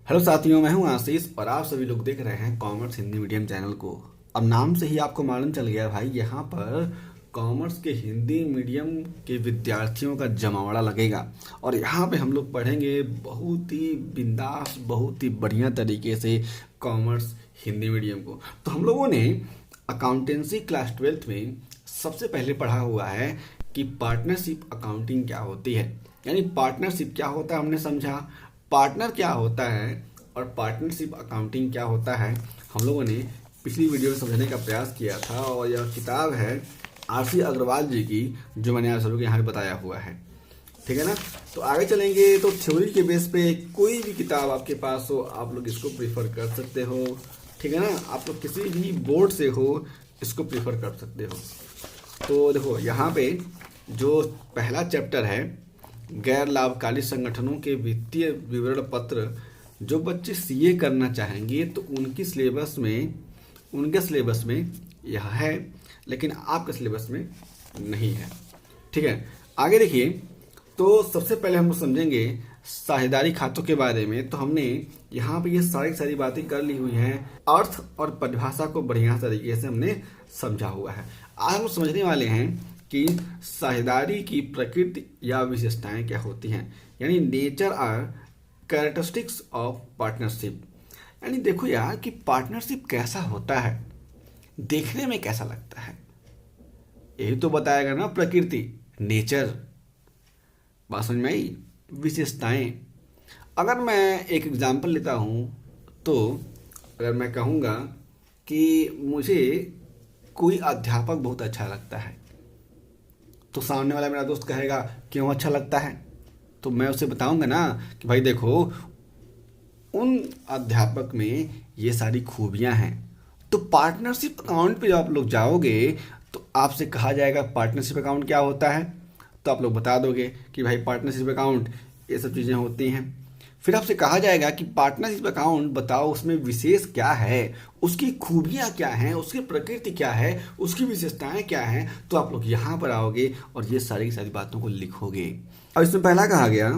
Hello साथियों, मैं हूं आशीष और आप सभी लोग देख रहे हैं कॉमर्स हिंदी मीडियम चैनल को। अब नाम से ही आपको मालूम चल गया भाई, यहाँ पर कॉमर्स के हिंदी मीडियम के विद्यार्थियों का जमावड़ा लगेगा। और यहाँ पे हम लोग पढ़ेंगे बहुत ही बिंदास, बहुत ही बढ़िया तरीके से कॉमर्स हिंदी मीडियम को। तो हम लोगों ने अकाउंटेंसी क्लास 12th में सबसे पहले पढ़ा हुआ है कि पार्टनरशिप अकाउंटिंग क्या होती है, यानी पार्टनरशिप क्या होता है हमने समझा, पार्टनर क्या होता है और पार्टनरशिप अकाउंटिंग क्या होता है हम लोगों ने पिछली वीडियो में समझने का प्रयास किया था। और यह किताब है आरसी अग्रवाल जी की, जो मैंने आप सबको यहाँ पे बताया हुआ है। ठीक है ना। तो आगे चलेंगे तो थ्योरी के बेस पे कोई भी किताब आपके पास हो, आप लोग इसको प्रीफर कर सकते हो। ठीक है ना। आप लोग किसी भी बोर्ड से हो, इसको प्रीफर कर सकते हो। तो देखो यहाँ पे जो पहला चैप्टर है, गैर लाभकारी संगठनों के वित्तीय विवरण पत्र, जो बच्चे सीए करना चाहेंगे तो उनके सिलेबस में यह है, लेकिन आपके सिलेबस में नहीं है। ठीक है। आगे देखिए, तो सबसे पहले हम लोग समझेंगे साझेदारी खातों के बारे में। तो हमने यहाँ पे ये सारी बातें कर ली हुई हैं, अर्थ और परिभाषा को बढ़िया तरीके से हमने समझा हुआ है। आज हम समझने वाले हैं कि साझेदारी की प्रकृति या विशेषताएं क्या होती हैं, यानी नेचर और कैरेक्टरिस्टिक्स ऑफ पार्टनरशिप। यानी देखो यार कि पार्टनरशिप कैसा होता है, देखने में कैसा लगता है, यही तो बताएगा ना प्रकृति, नेचर। बात समझ में आई। विशेषताएं, अगर मैं एक एग्जांपल लेता हूं तो अगर मैं कहूँगा कि मुझे कोई अध्यापक बहुत अच्छा लगता है, तो सामने वाला मेरा दोस्त कहेगा क्यों अच्छा लगता है, तो मैं उसे बताऊंगा ना कि भाई देखो उन अध्यापक में ये सारी खूबियां हैं। तो पार्टनरशिप अकाउंट पे जब आप लोग जाओगे तो आपसे कहा जाएगा पार्टनरशिप अकाउंट क्या होता है, तो आप लोग बता दोगे कि भाई पार्टनरशिप अकाउंट ये सब चीज़ें होती हैं। फिर आपसे कहा जाएगा कि पार्टनरशिप अकाउंट बताओ उसमें विशेष क्या है, उसकी खूबियाँ क्या हैं, उसकी प्रकृति क्या है, उसकी विशेषताएं क्या हैं। तो आप लोग यहाँ पर आओगे और ये सारी की सारी बातों को लिखोगे। और इसमें पहला कहा गया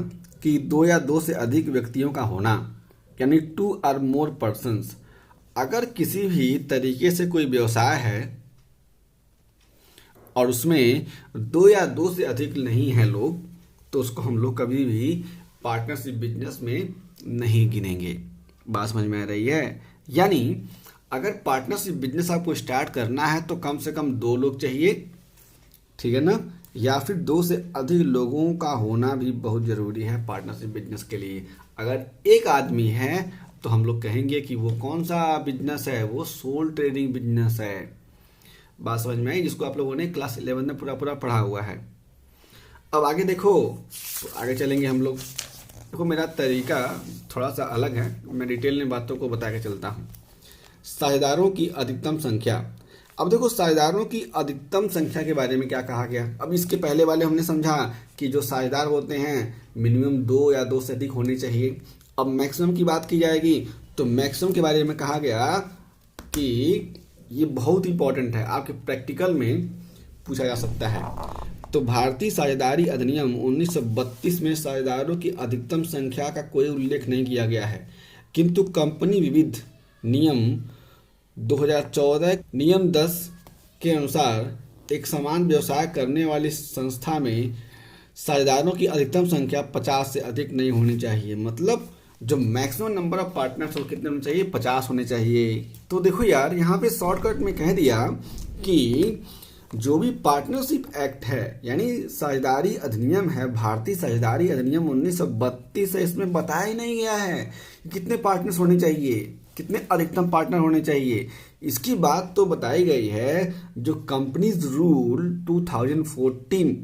कि दो या दो से अधिक व्यक्तियों का होना, यानी 2 or more persons। अगर किसी भी तरीके से कोई व्यवसाय है और उसमें 2 या 2 से अधिक नहीं है लोग, तो उसको हम लोग कभी भी पार्टनरशिप बिजनेस में नहीं गिनेंगे। बात समझ में आ रही है। यानी अगर पार्टनरशिप बिजनेस आपको स्टार्ट करना है तो कम से कम 2 लोग चाहिए, ठीक है ना, या फिर 2 से अधिक लोगों का होना भी बहुत ज़रूरी है पार्टनरशिप बिजनेस के लिए। अगर एक आदमी है तो हम लोग कहेंगे कि वो कौन सा बिजनेस है, वो सोल ट्रेडिंग बिजनेस है। बात समझ में आई, जिसको आप लोगों ने क्लास 11 में पूरा पढ़ा हुआ है। अब आगे देखो, तो आगे चलेंगे हम लोग। देखो मेरा तरीका थोड़ा सा अलग है, मैं डिटेल में बातों को बता के चलता हूँ। साझेदारों की अधिकतम संख्या। अब देखो साझेदारों की अधिकतम संख्या के बारे में क्या कहा गया। अब इसके पहले वाले हमने समझा कि जो साझेदार होते हैं मिनिमम 2 या 2 से अधिक होने चाहिए। अब मैक्सिमम की बात की जाएगी तो मैक्सिमम के बारे में कहा गया कि ये बहुत इंपॉर्टेंट है, आपके प्रैक्टिकल में पूछा जा सकता है। तो भारतीय साझेदारी अधिनियम 1932 में साझेदारों की अधिकतम संख्या का कोई उल्लेख नहीं किया गया है, किंतु कंपनी विविध नियम 2014 नियम 10 के अनुसार एक समान व्यवसाय करने वाली संस्था में साझेदारों की अधिकतम संख्या 50 से अधिक नहीं होनी चाहिए। मतलब जो मैक्सिमम नंबर ऑफ पार्टनर्स हो कितने होने चाहिए, 50 होने चाहिए। तो देखो यार यहाँ पे शॉर्टकट में कह दिया कि जो भी पार्टनरशिप एक्ट है, यानी साझेदारी अधिनियम है, भारतीय साझेदारी अधिनियम 1932 है, इसमें बताया ही नहीं गया है कितने पार्टनर्स होने चाहिए, कितने अधिकतम पार्टनर होने चाहिए। इसकी बात तो बताई गई है जो कंपनीज रूल 2014,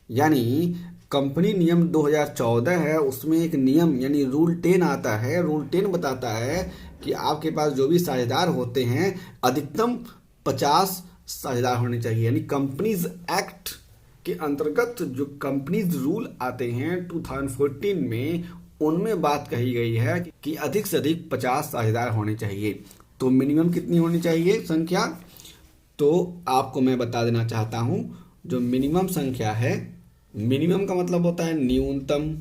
यानी कंपनी नियम 2014 है, उसमें एक नियम यानी रूल 10 आता है। रूल 10 बताता है कि आपके पास जो भी साझेदार होते हैं अधिकतम 50 साझेदार होने चाहिए। यानी कंपनीज एक्ट के अंतर्गत जो कंपनीज रूल आते हैं 2014 में, उनमें बात कही गई है कि अधिक से अधिक 50 साझेदार होने चाहिए। तो मिनिमम कितनी होनी चाहिए संख्या, तो आपको मैं बता देना चाहता हूं जो मिनिमम संख्या है, मिनिमम का मतलब होता है न्यूनतम,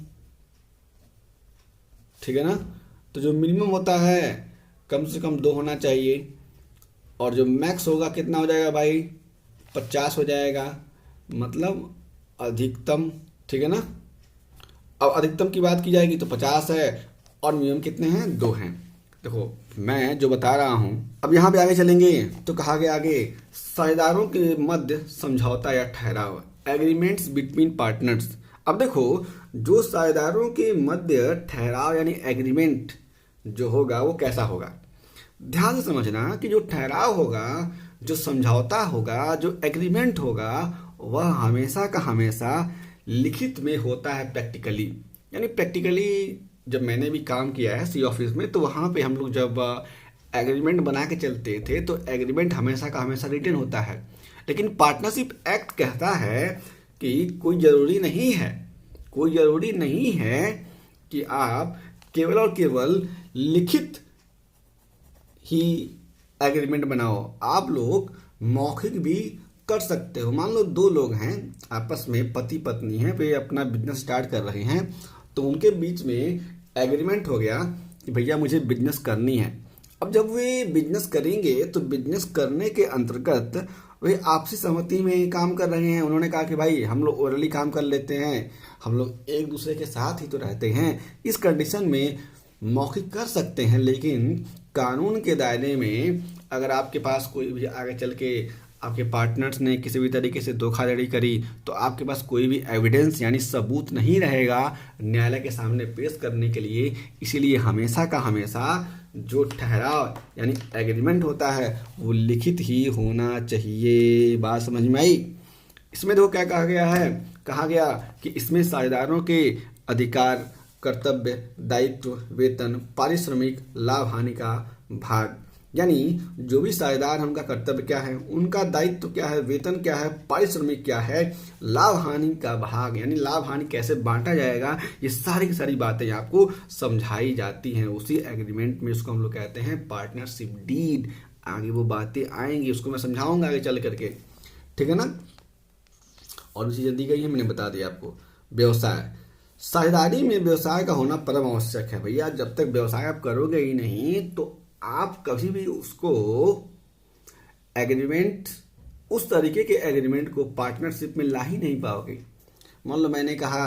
ठीक है ना, तो जो मिनिमम होता है कम से कम 2 होना चाहिए, और जो मैक्स होगा कितना हो जाएगा भाई, 50 हो जाएगा, मतलब अधिकतम। ठीक है ना। अब अधिकतम की बात की जाएगी तो 50 है, और मिनिमम कितने हैं, 2 हैं। देखो मैं जो बता रहा हूँ, अब यहाँ पे आगे चलेंगे तो कहा गया आगे, साझेदारों के मध्य समझौता या ठहराव, एग्रीमेंट्स बिटवीन पार्टनर्स। अब देखो जो साझेदारों के मध्य ठहराव यानी एग्रीमेंट जो होगा वो कैसा होगा, ध्यान से समझना कि जो ठहराव होगा, जो समझौता होगा, जो एग्रीमेंट होगा, वह हमेशा का हमेशा लिखित में होता है, प्रैक्टिकली। यानी प्रैक्टिकली जब मैंने भी काम किया है सी ऑफिस में, तो वहाँ पे हम लोग जब एग्रीमेंट बना के चलते थे तो एग्रीमेंट हमेशा का हमेशा रिटन होता है। लेकिन पार्टनरशिप एक्ट कहता है कि कोई ज़रूरी नहीं है कि आप केवल और केवल लिखित ही एग्रीमेंट बनाओ, आप लोग मौखिक भी कर सकते हो। मान लो 2 लोग हैं आपस में, पति पत्नी हैं, वे अपना बिजनेस स्टार्ट कर रहे हैं, तो उनके बीच में एग्रीमेंट हो गया कि भैया मुझे बिजनेस करनी है। अब जब वे बिजनेस करेंगे तो बिजनेस करने के अंतर्गत वे आपसी सहमति में काम कर रहे हैं। उन्होंने कहा कि भाई हम लोग ओरली काम कर लेते हैं, हम लोग एक दूसरे के साथ ही तो रहते हैं, इस कंडीशन में मौखिक कर सकते हैं। लेकिन कानून के दायरे में अगर आपके पास कोई भी आगे चल के आपके पार्टनर्स ने किसी भी तरीके से धोखाधड़ी करी, तो आपके पास कोई भी एविडेंस यानी सबूत नहीं रहेगा न्यायालय के सामने पेश करने के लिए। इसीलिए हमेशा का हमेशा जो ठहराव यानी एग्रीमेंट होता है वो लिखित ही होना चाहिए। बात समझ में आई। इसमें देखो क्या कहा गया है, कहा गया कि इसमें साझेदारों के अधिकार, कर्तव्य, दायित्व, वेतन, पारिश्रमिक, लाभ हानि का भाग, यानी जो भी साझेदार हैं उनका कर्तव्य क्या है, उनका दायित्व क्या है, वेतन क्या है, पारिश्रमिक क्या है, लाभ हानि का भाग यानी लाभ हानि कैसे बांटा जाएगा, ये सारी की सारी बातें आपको समझाई जाती हैं उसी एग्रीमेंट में। उसको हम लोग कहते हैं पार्टनरशिप डीड। आगे वो बातें आएंगी, उसको मैं समझाऊंगा आगे चल करके। ठीक है ना। और भी चीज़ें दी गई है, मैंने बता दिया आपको। व्यवसाय, साझेदारी में व्यवसाय का होना परम आवश्यक है भैया। जब तक व्यवसाय आप करोगे ही नहीं तो आप कभी भी उसको एग्रीमेंट, उस तरीके के एग्रीमेंट को पार्टनरशिप में ला ही नहीं पाओगे। मान लो मैंने कहा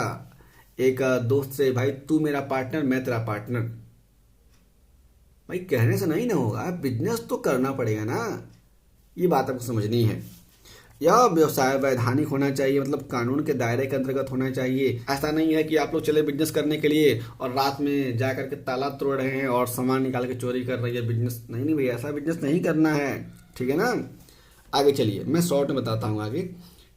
एक दोस्त से, भाई तू मेरा पार्टनर मैं तेरा पार्टनर, भाई कहने से नहीं ना होगा, बिजनेस तो करना पड़ेगा ना। ये बात आपको समझनी है। यह व्यवसाय वैधानिक होना चाहिए, मतलब कानून के दायरे के अंतर्गत होना चाहिए। ऐसा नहीं है कि आप लोग चले बिजनेस करने के लिए और रात में जा करके ताला तोड़ रहे हैं और सामान निकाल के चोरी कर रहे हैं। बिजनेस नहीं भैया, ऐसा बिजनेस नहीं करना है। ठीक है ना। आगे चलिए मैं शॉर्ट में बताता हूँ। आगे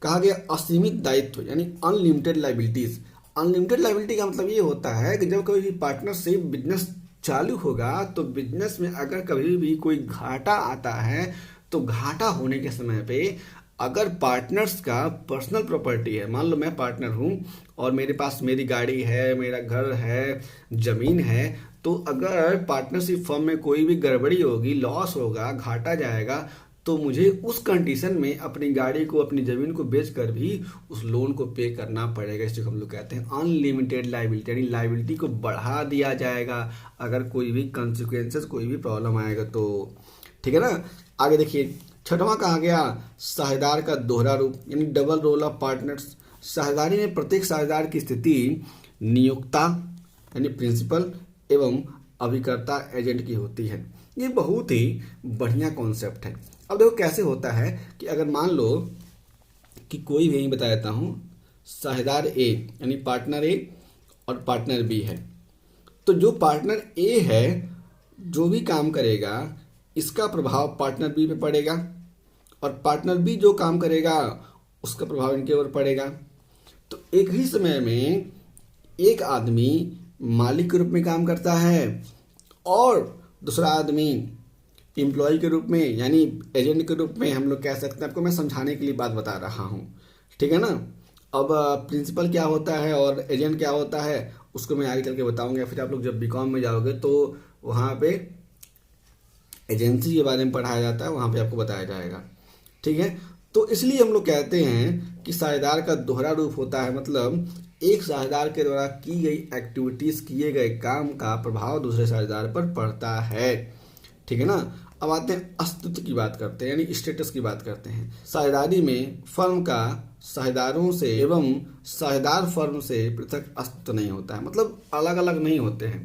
कहा गया असीमित दायित्व यानी अनलिमिटेड लाइबिलिटीज। अनलिमिटेड लाइबिलिटी का मतलब ये होता है कि जब कोई पार्टनरशिप बिजनेस चालू होगा तो बिजनेस में अगर कभी भी कोई घाटा आता है तो घाटा होने के समय पे अगर पार्टनर्स का पर्सनल प्रॉपर्टी है, मान लो मैं पार्टनर हूँ और मेरे पास मेरी गाड़ी है, मेरा घर है, ज़मीन है, तो अगर पार्टनरशिप फर्म में कोई भी गड़बड़ी होगी, लॉस होगा, घाटा जाएगा, तो मुझे उस कंडीशन में अपनी गाड़ी को, अपनी ज़मीन को बेच कर भी उस लोन को पे करना पड़ेगा। इसको हम लोग कहते हैं अनलिमिटेड लाइबिलिटी, यानी लाइबिलिटी को बढ़ा दिया जाएगा अगर कोई भी कंसिक्वेंसेस, कोई भी प्रॉब्लम आएगा तो। ठीक है ना। आगे देखिए 6वां कहा गया साझेदार का दोहरा रूप यानी डबल रोल ऑफ पार्टनर्स। साझेदारी में प्रत्येक साझेदार की स्थिति नियोक्ता यानी प्रिंसिपल एवं अभिकर्ता एजेंट की होती है। ये बहुत ही बढ़िया कॉन्सेप्ट है। अब देखो कैसे होता है कि अगर मान लो कि कोई भी, बता देता हूँ, साझेदार ए यानी पार्टनर ए और पार्टनर बी है, तो जो पार्टनर ए है जो भी काम करेगा इसका प्रभाव पार्टनर बी पे पड़ेगा, और पार्टनर बी जो काम करेगा उसका प्रभाव इनके ऊपर पड़ेगा। तो एक ही समय में एक आदमी मालिक के रूप में काम करता है और दूसरा आदमी एम्प्लॉय के रूप में यानी एजेंट के रूप में हम लोग कह सकते हैं। आपको मैं समझाने के लिए बात बता रहा हूँ। ठीक है ना। अब प्रिंसिपल क्या होता है और एजेंट क्या होता है उसको मैं आगे चल के बताऊँगा। फिर आप लोग जब बीकॉम में जाओगे तो वहाँ पे एजेंसी के बारे में पढ़ाया जाता है, वहाँ पे आपको बताया जाएगा। ठीक है। तो इसलिए हम लोग कहते हैं कि साझेदार का दोहरा रूप होता है, मतलब एक साझेदार के द्वारा की गई एक्टिविटीज, किए गए काम का प्रभाव दूसरे साझेदार पर पड़ता है। ठीक है ना। अब आते हैं अस्तित्व की बात करते हैं, यानी स्टेटस की बात करते हैं। साझेदारी में फर्म का साझेदारों से एवं साझेदार फर्म से पृथक अस्तित्व नहीं होता है, मतलब अलग अलग नहीं होते हैं।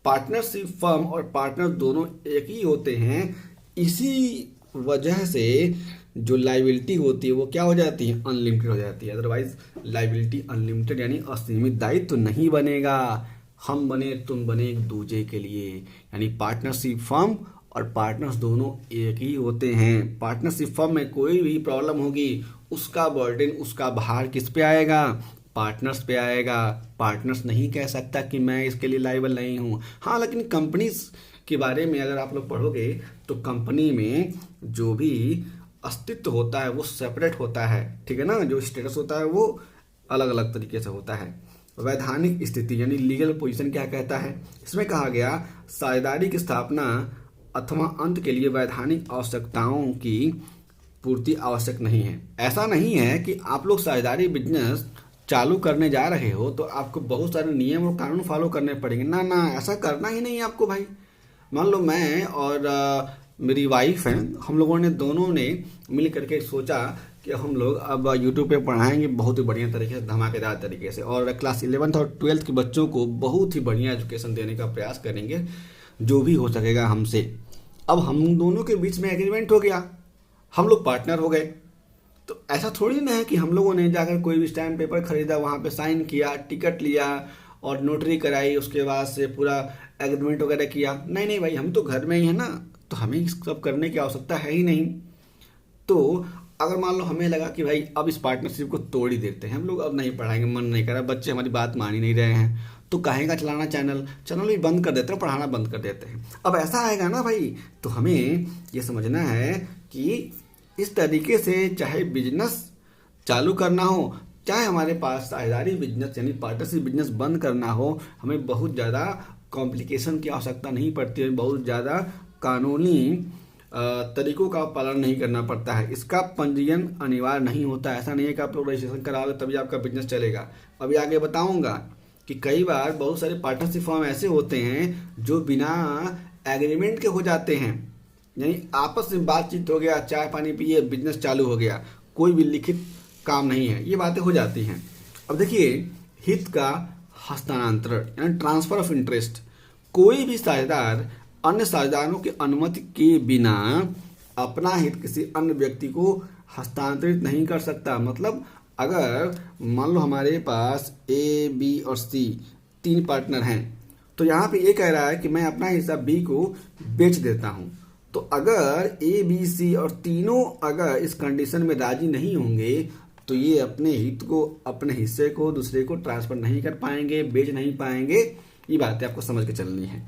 पार्टनरशिप फर्म और पार्टनर दोनों एक ही होते हैं। इसी वजह से जो लाइबिलिटी होती है वो क्या हो जाती है, अनलिमिटेड हो जाती है। अदरवाइज लाइबिलिटी अनलिमिटेड यानी असीमित दायित्व तो नहीं बनेगा। हम बने तुम बने एक दूसरे के लिए, यानी पार्टनरशिप फर्म और पार्टनर्स दोनों एक ही होते हैं। पार्टनरशिप फर्म में कोई भी प्रॉब्लम होगी उसका बर्डन, उसका भार किस पे आएगा, पार्टनर्स पे आएगा। पार्टनर्स नहीं कह सकता कि मैं इसके लिए लायबल नहीं हूँ। हाँ, लेकिन कंपनीज के बारे में अगर आप लोग पढ़ोगे तो कंपनी में जो भी अस्तित्व होता है वो सेपरेट होता है। ठीक है ना। जो स्टेटस होता है वो अलग अलग तरीके से होता है। वैधानिक स्थिति यानी लीगल पोजीशन क्या कहता है, इसमें कहा गया साझेदारी की स्थापना अथवा अंत के लिए वैधानिक आवश्यकताओं की पूर्ति आवश्यक नहीं है। ऐसा नहीं है कि आप लोग साझेदारी बिजनेस चालू करने जा रहे हो तो आपको बहुत सारे नियम और कानून फॉलो करने पड़ेंगे। ना ना, ऐसा करना ही नहीं है आपको भाई। मान लो मैं और मेरी वाइफ हैं, हम लोगों ने दोनों ने मिल करके सोचा कि हम लोग अब यूट्यूब पे पढ़ाएंगे बहुत ही बढ़िया तरीके से, धमाकेदार तरीके से, और क्लास 11th और 12th के बच्चों को बहुत ही बढ़िया एजुकेशन देने का प्रयास करेंगे जो भी हो सकेगा हमसे। अब हम दोनों के बीच में एग्रीमेंट हो गया, हम लोग पार्टनर हो गए। तो ऐसा थोड़ी ना है कि हम लोगों ने जाकर कोई भी स्टैम्प पेपर खरीदा, वहाँ पे साइन किया, टिकट लिया और नोटरी कराई, उसके बाद से पूरा एग्रीमेंट वगैरह किया। नहीं नहीं भाई, हम तो घर में ही है ना, तो हमें सब करने की आवश्यकता है ही नहीं। तो अगर मान लो हमें लगा कि भाई अब इस पार्टनरशिप को तोड़ ही देते हैं, हम लोग अब नहीं पढ़ाएंगे, मन नहीं कर रहा, बच्चे हमारी बात मान ही नहीं रहे हैं, तो कहेगा चलाना चैनल भी बंद कर देते हैं, पढ़ाना बंद कर देते हैं। अब ऐसा आएगा ना भाई, तो हमें ये समझना है कि इस तरीके से चाहे बिजनेस चालू करना हो, चाहे हमारे पास साझेदारी बिजनेस यानी पार्टनरशिप बिजनेस बंद करना हो, हमें बहुत ज़्यादा कॉम्प्लिकेशन की आवश्यकता नहीं पड़ती है, बहुत ज़्यादा कानूनी तरीकों का पालन नहीं करना पड़ता है। इसका पंजीयन अनिवार्य नहीं होता है। ऐसा नहीं है कि आप लोग रजिस्ट्रेशन कराओगे तभी आपका बिजनेस चलेगा। अभी आगे बताऊंगा कि कई बार बहुत सारे पार्टनरशिप फर्म ऐसे होते हैं जो बिना एग्रीमेंट के हो जाते हैं, यानी आपस में बातचीत हो गया, चाय पानी पिए, बिजनेस चालू हो गया, कोई भी लिखित काम नहीं है, ये बातें हो जाती हैं। अब देखिए, हित का हस्तांतरण यानी ट्रांसफर ऑफ इंटरेस्ट, कोई भी साझेदार अन्य साझेदारों की अनुमति के बिना अपना हित किसी अन्य व्यक्ति को हस्तांतरित नहीं कर सकता। मतलब अगर मान लो हमारे पास ए, बी और सी 3 पार्टनर हैं, तो यहाँ पे ये कह रहा है कि मैं अपना हिस्सा बी को बेच देता हूँ। तो अगर ए, बी, सी और तीनों अगर इस कंडीशन में राजी नहीं होंगे तो ये अपने हित को, अपने हिस्से को दूसरे को ट्रांसफर नहीं कर पाएंगे, बेच नहीं पाएंगे। ये बातें आपको समझ के चलनी है।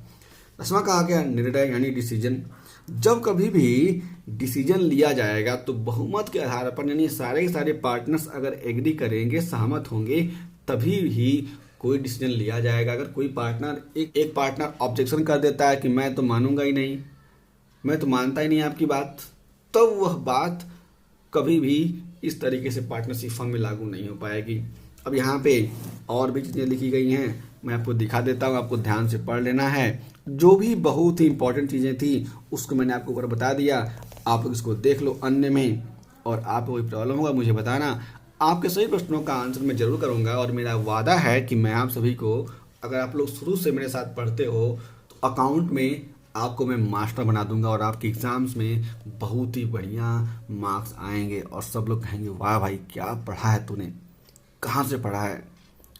10वां कहा गया निर्णय यानी डिसीजन। जब कभी भी डिसीजन लिया जाएगा तो बहुमत के आधार पर, यानी सारे के सारे पार्टनर्स अगर एग्री करेंगे, सहमत होंगे, तभी ही कोई डिसीजन लिया जाएगा। अगर कोई पार्टनर एक पार्टनर ऑब्जेक्शन कर देता है कि मैं तो मानूंगा ही नहीं, मैं तो मानता ही नहीं आपकी बात, तो वह बात कभी भी इस तरीके से पार्टनरशिप फर्म में लागू नहीं हो पाएगी। अब यहाँ पे और भी चीज़ें लिखी गई हैं, मैं आपको दिखा देता हूँ, आपको ध्यान से पढ़ लेना है। जो भी बहुत ही इंपॉर्टेंट चीज़ें थी उसको मैंने आपको ऊपर बता दिया, आप लोग इसको देख लो अन्य में, और आपको कोई प्रॉब्लम होगा मुझे बताना। आपके सभी प्रश्नों का आंसर मैं जरूर करूँगा, और मेरा वादा है कि मैं आप सभी को, अगर आप लोग शुरू से मेरे साथ पढ़ते हो तो अकाउंट में आपको मैं मास्टर बना दूंगा, और आपके एग्जाम्स में बहुत ही बढ़िया मार्क्स आएंगे, और सब लोग कहेंगे वाह भाई क्या पढ़ा है तूने, कहाँ से पढ़ा है।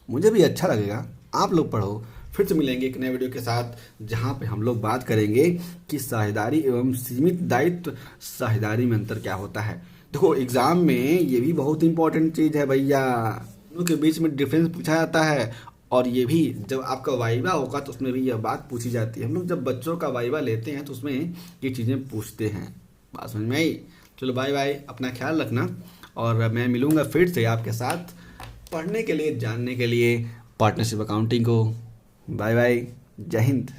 मुझे भी अच्छा लगेगा, आप लोग पढ़ो। फिर से मिलेंगे एक नए वीडियो के साथ, जहाँ पे हम लोग बात करेंगे कि साझेदारी एवं सीमित दायित्व साझेदारी में अंतर क्या होता है। देखो, एग्जाम में ये भी बहुत इंपॉर्टेंट चीज़ है भैया, दोनों के बीच में डिफरेंस पूछा जाता है, और ये भी जब आपका वाइवा होगा तो उसमें भी यह बात पूछी जाती है। हम लोग जब बच्चों का वाइवा लेते हैं तो उसमें ये चीज़ें पूछते हैं। बात समझ में आई? चलो बाय बाय, अपना ख्याल रखना, और मैं मिलूँगा फिर से आपके साथ पढ़ने के लिए, जानने के लिए पार्टनरशिप अकाउंटिंग को। बाय बाय, जय हिंद।